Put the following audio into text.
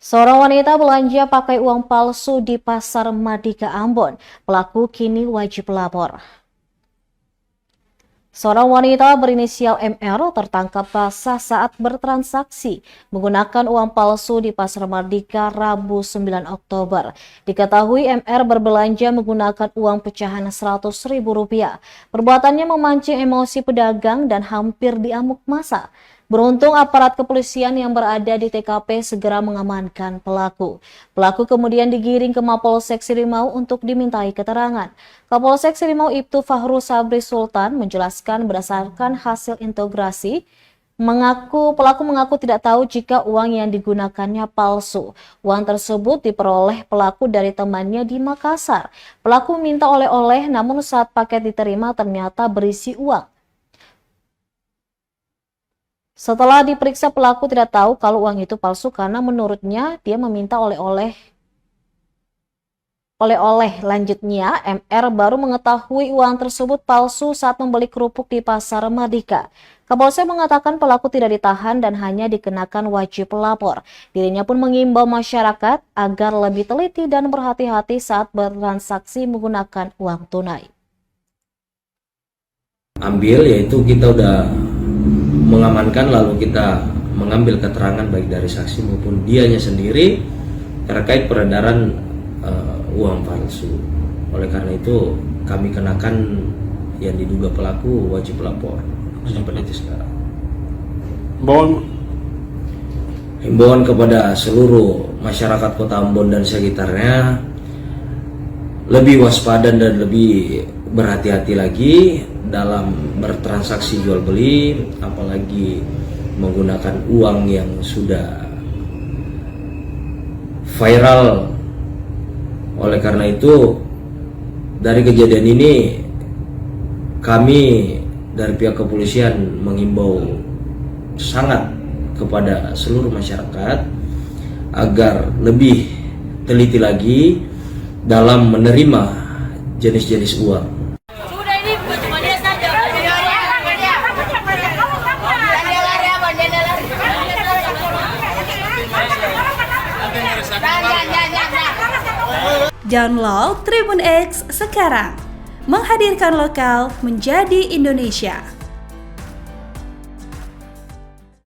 Seorang wanita belanja pakai uang palsu di Pasar Madika, Ambon. Pelaku kini wajib lapor. Seorang wanita berinisial MR tertangkap basah saat bertransaksi menggunakan uang palsu di Pasar Madika Rabu 9 Oktober. Diketahui MR berbelanja menggunakan uang pecahan Rp100.000. Perbuatannya memancing emosi pedagang dan hampir diamuk massa. Beruntung aparat kepolisian yang berada di TKP segera mengamankan pelaku. Pelaku kemudian digiring ke Mapolsek Sirimau untuk dimintai keterangan. Kapolsek Sirimau Ibtu Fahru Sabri Sultan menjelaskan berdasarkan hasil integrasi, pelaku mengaku tidak tahu jika uang yang digunakannya palsu. Uang tersebut diperoleh pelaku dari temannya di Makassar. Pelaku minta oleh-oleh, namun saat paket diterima ternyata berisi uang. Setelah diperiksa, pelaku tidak tahu kalau uang itu palsu karena menurutnya dia meminta oleh-oleh. Lanjutnya, MR baru mengetahui uang tersebut palsu saat membeli kerupuk di Pasar Madika. Kapolsek mengatakan pelaku tidak ditahan dan hanya dikenakan wajib lapor. Dirinya pun mengimbau masyarakat agar lebih teliti dan berhati-hati saat bertransaksi menggunakan uang tunai. Yaitu kita udah mengamankan, lalu kita mengambil keterangan baik dari saksi maupun dianya sendiri terkait peredaran uang palsu. Oleh karena itu kami kenakan yang diduga pelaku wajib lapor sampai detik sekarang. Himbauan kepada seluruh masyarakat Kota Ambon dan sekitarnya lebih waspada dan lebih berhati-hati lagi dalam bertransaksi jual beli, apalagi menggunakan uang yang sudah viral. Oleh karena itu, dari kejadian ini kami dari pihak kepolisian mengimbau sangat kepada seluruh masyarakat agar lebih teliti lagi dalam menerima jenis-jenis uang. Download Tribun X sekarang, menghadirkan lokal menjadi Indonesia.